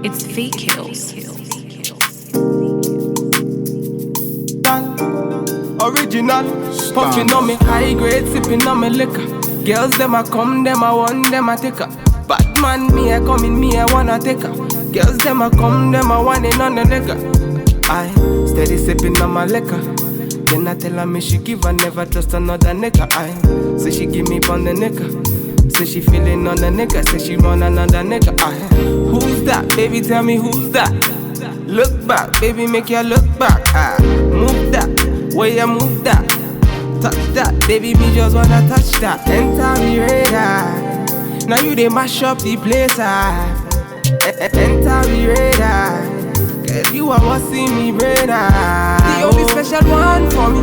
It's feet kills. Original, puffing on me high grade, sipping on me liquor. Girls them a come, them a want, them a take her. Bad man, me a come in, me a wanna take her. Girls them a come, them a want it on the nigga. I steady sipping on my liquor. Then I tell her me she give her, never trust another nigga. I say she give me on the nigga. Say she feeling on the nigga, say she want another nigga. I who's that? Baby, tell me who's that? Look back, baby, make you look back. I move that, where you move that. Touch that, baby, me just wanna touch that. Enter me radar. Now you they mash up the place. Enter me radar. Girl, you are what see me brain. The only special one for me.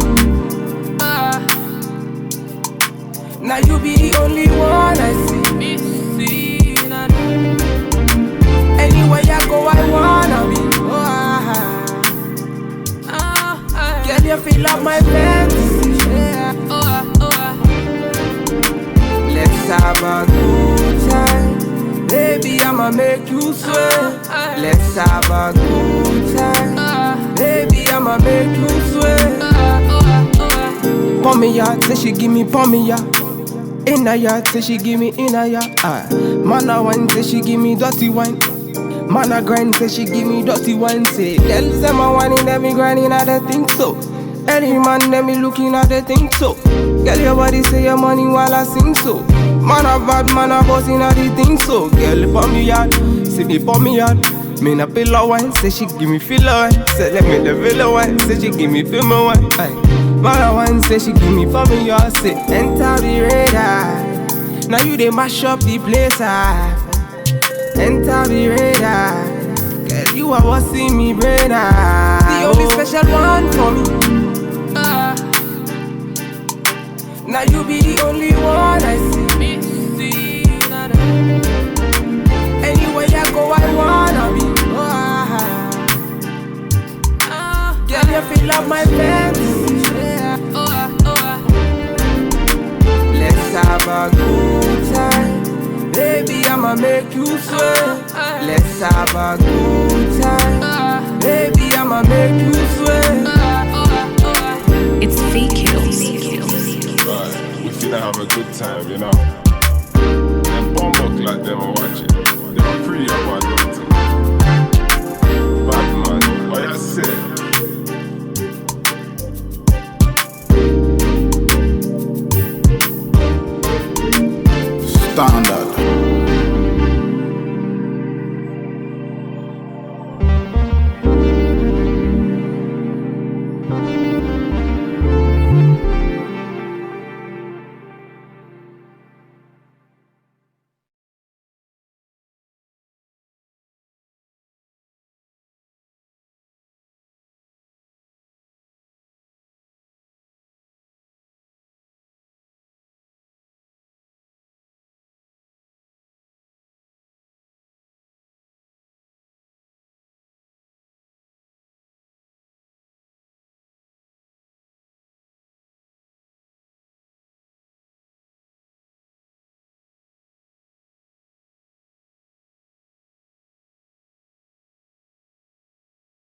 Now you be the only one I see. Anywhere I go, I wanna be. Girl, you feel like my fantasy. Let's have a good time. Baby, I'ma make you sweat. Let's have a good time. Baby, I'ma make you sweat. Pour me ya, say she give me pour me ya. In a yard, say she give me in a yard. Man a wine, say she give me dirty wine. Man a grind, say she give me dirty wine. Say, girls them a whining, them me grinding, I don't think so. Any man, them me looking at the think so. Girl, your body say your money while I sing so. Man a bad, man a bossing at the thing so. Girl, pour me yard, say me pour me yard. Me na pillow wine, say she give me filler wine. Say let me the villa wine, say she give me film wine. Man a wine, say she give me for me yard. Say enter the radar. Now you they mash up the place. Enter the radar. Girl, you are what see me brain. The only special one for me. Now you be the only one I see. Anywhere I go, I wanna be. Girl, you feel like my fantasy. Let's have a good time. Baby, I'ma make you sweat. Let's have a good time. Baby, I'ma make you sweat. It's feet kills. Right, we finna have a good time, you know. Them bomb like them are watching. They're pretty about it. Bad man, what you say?